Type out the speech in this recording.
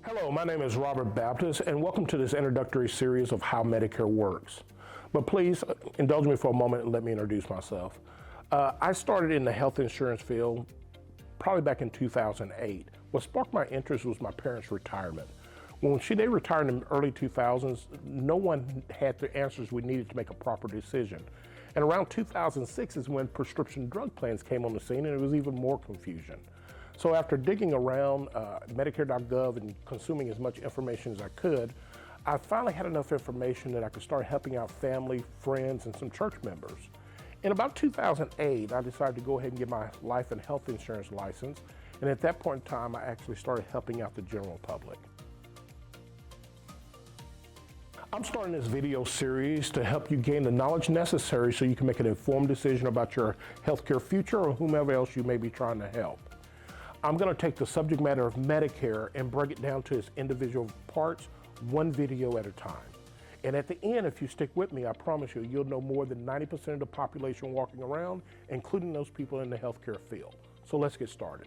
Hello, my name is Robert Baptist, and welcome to this introductory series of how Medicare works. But please indulge me for a moment and let me introduce myself. I started in the health insurance field probably back in 2008. What sparked my interest was my parents' retirement. When they retired in the early 2000s, no one had the answers we needed to make a proper decision. And around 2006 is when prescription drug plans came on the scene, and it was even more confusion. So after digging around Medicare.gov and consuming as much information as I could, I finally had enough information that I could start helping out family, friends, and some church members. In about 2008, I decided to go ahead and get my life and health insurance license, and at that point in time, I actually started helping out the general public. I'm starting this video series to help you gain the knowledge necessary so you can make an informed decision about your healthcare future or whomever else you may be trying to help. I'm going to take the subject matter of Medicare and break it down to its individual parts, one video at a time. And at the end, if you stick with me, I promise you, you'll know more than 90% of the population walking around, including those people in the healthcare field. So let's get started.